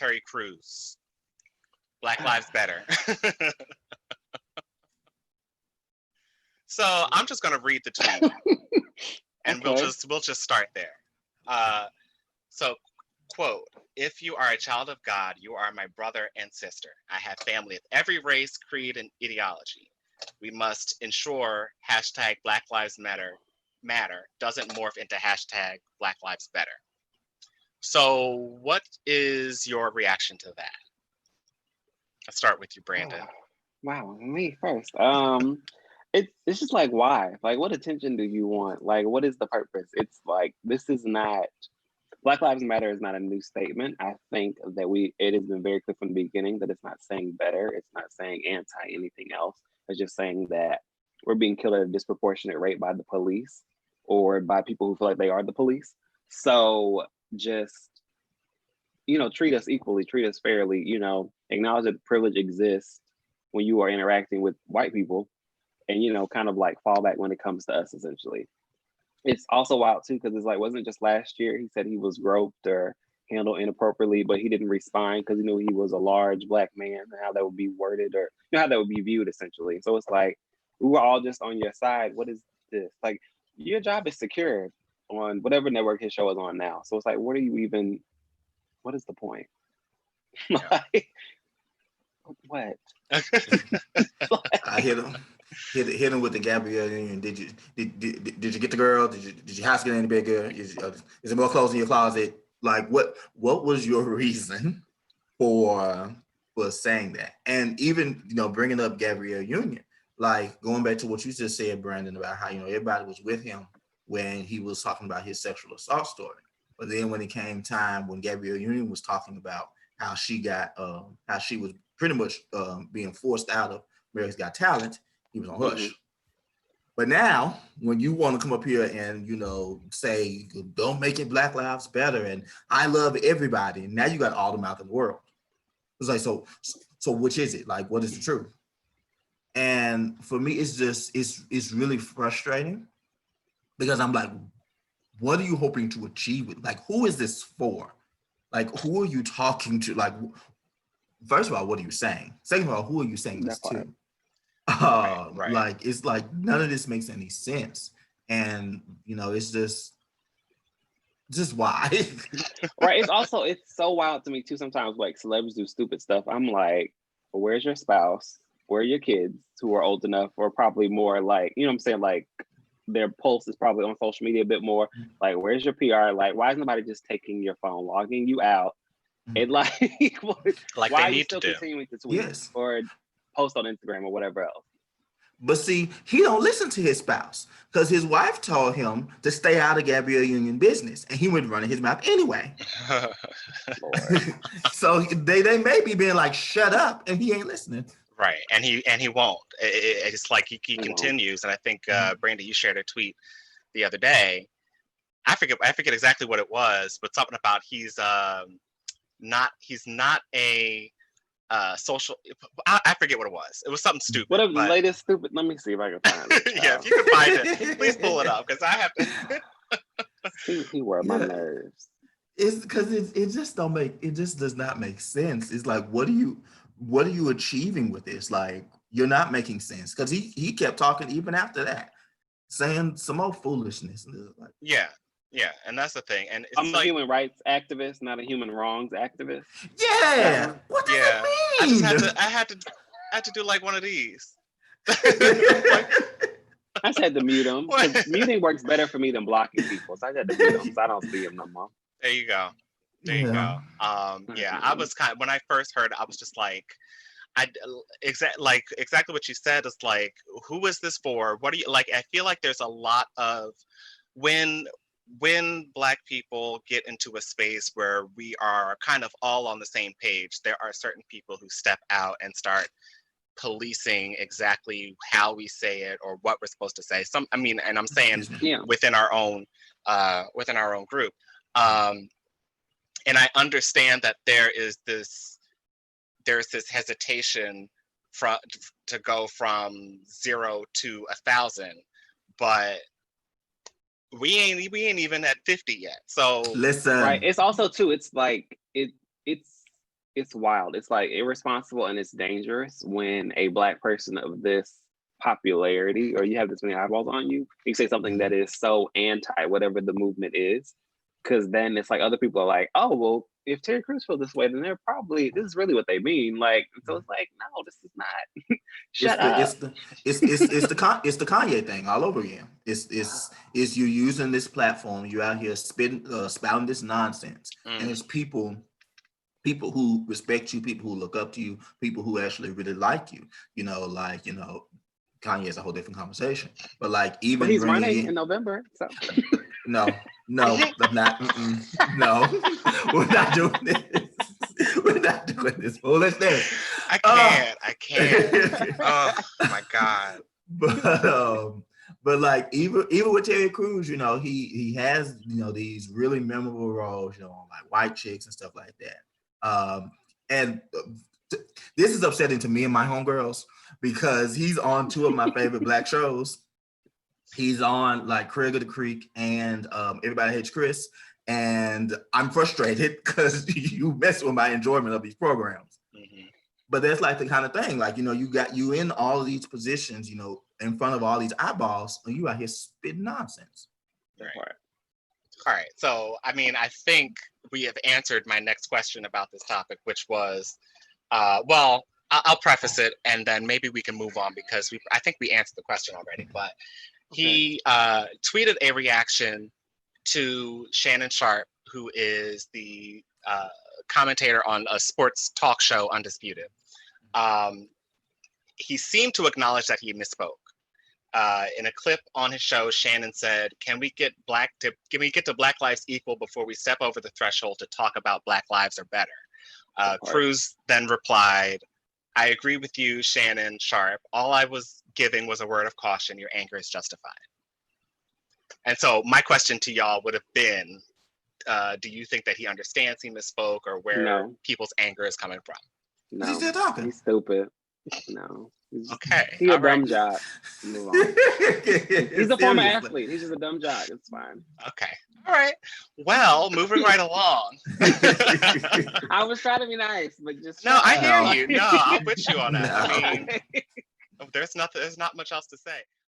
Terry Crews. Black Lives Better. So I'm just gonna read the tweet, and Okay. we'll just start there. So, quote: "If you are a child of God, you are my brother and sister. I have family of every race, creed, and ideology. We must ensure hashtag Black Lives Matter doesn't morph into hashtag Black Lives Better." So, what is your reaction to that? Let's start with you, Brandon. Wow, me first. It's just like, why? Like, what attention do you want? Like, what is the purpose? It's like, this is not, Black Lives Matter is not a new statement. I think that it has been very clear from the beginning that it's not saying better. It's not saying anti anything else. It's just saying that we're being killed at a disproportionate rate by the police or by people who feel like they are the police. So just, treat us equally, treat us fairly, acknowledge that privilege exists when you are interacting with white people, and, kind of like fall back when it comes to us, essentially. It's also wild too, because it's like, wasn't it just last year he said he was groped or handled inappropriately, but he didn't respond because he knew he was a large Black man, and how that would be worded, or how that would be viewed, essentially. So it's like, we were all just on your side. What is this? Like, your job is secure on whatever network his show is on now. So it's like, what is the point? Like, what? I hit him with the Gabrielle Union. Did you get the girl? Did your house get any bigger? Is there more clothes in your closet? Like, what was your reason for saying that? And even, bringing up Gabrielle Union, like going back to what you just said, Brandon, about how, everybody was with him when he was talking about his sexual assault story. But then when it came time when Gabrielle Union was talking about how she was pretty much being forced out of America's Got Talent, he was on hush. Mm-hmm. But now, when you want to come up here and, say, don't make it Black Lives Better and I love everybody, and now you got all the mouth in the world. It's like, so which is it? Like, what is the truth? And for me, it's really frustrating, because I'm like, what are you hoping to achieve with? Like, who is this for? Like, who are you talking to? Like, first of all, what are you saying? Second of all, who are you saying this to? Right. Like, it's like none of this makes any sense, and it's just why. Right. It's so wild to me too. Sometimes, like, celebrities do stupid stuff. I'm like, well, where's your spouse? Where are your kids who are old enough, or probably more, like, what I'm saying, like, their pulse is probably on social media a bit more. Like, where's your PR? Like, why is nobody just taking your phone, logging you out, and like like why they are you need still to do. continuing to tweet or post on Instagram or whatever else? But see, he don't listen to his spouse, because his wife told him to stay out of Gabrielle Union business, and he went running his mouth anyway. So they may be being like, shut up, and he ain't listening. Right, and he won't. It's like he continues, and I think Brandy, you shared a tweet the other day. I forget exactly what it was, but something about he's not a social. I forget what it was. It was something stupid. What the latest stupid? Let me see if I can find it. Yeah, if you can find it, please pull it up, because I have to. He were my nerves. It's because it just does not make sense. It's like, what are you achieving with this? Like, you're not making sense, because he kept talking even after that, saying some more foolishness. Like, yeah, and that's the thing. And it's I'm a human rights activist, not a human wrongs activist. Yeah, what does that mean? I had to do like one of these. I just had to mute him. Muting works better for me than blocking people, so I had to mute him, so I don't see him no more. There you go. I was when I first heard it, I was just like, exactly what you said is like, who is this for? What do you like? I feel like there's a lot of when Black people get into a space where we are kind of all on the same page, there are certain people who step out and start policing exactly how we say it or what we're supposed to say. And I'm saying within our own group. And I understand that there's this hesitation to go from 0 to 1,000, but we ain't even at 50 yet. So listen, right. It's also too. It's like it's it's wild. It's like irresponsible and it's dangerous when a Black person of this popularity, or you have this many eyeballs on you, you say something that is so anti whatever the movement is. Cause then it's like other people are like, oh well, if Terry Crews feels this way, then they're probably this is really what they mean. Like, so it's like, no, this is not. It's Shut the up. it's the it's the Kanye thing all over again. It's you using this platform. You out here spitting spouting this nonsense, and it's people who respect you, people who look up to you, people who actually really like you. Kanye is a whole different conversation. But like But even he's bringing running in in November, so no, that's not. No, we're not doing this. We're not doing this foolishness. I can't. Oh my God. But but like even with Terry Crews, he has these really memorable roles, on like White Chicks and stuff like that. And this is upsetting to me and my homegirls because he's on two of my favorite Black shows. He's on like Craig of the Creek and Everybody Hates Chris, and I'm frustrated because you mess with my enjoyment of these programs. Mm-hmm. But that's like the kind of thing, like, you got you in all of these positions, in front of all these eyeballs, and you out here spitting nonsense. Right. All right. So, I mean, I think we have answered my next question about this topic, which was, well, I'll preface it and then maybe we can move on because I think we answered the question already. But he tweeted a reaction to Shannon Sharpe, who is the commentator on a sports talk show, Undisputed. He seemed to acknowledge that he misspoke. In a clip on his show, Shannon said, can we get to Black Lives Equal before we step over the threshold to talk about Black Lives are better? Crews then replied, I agree with you, Shannon Sharpe. All I was giving was a word of caution. Your anger is justified. And so my question to y'all would have been, do you think that he understands he misspoke or where people's anger is coming from? No. He's still talking. He's stupid. No. Okay. He's a dumb jock. Move on. He's a former athlete. He's just a dumb jock. It's fine. Okay. All right. Well, moving right along. I was trying to be nice, but just no, I hear you. No, I'm with you on that. No. I mean, there's not much else to say.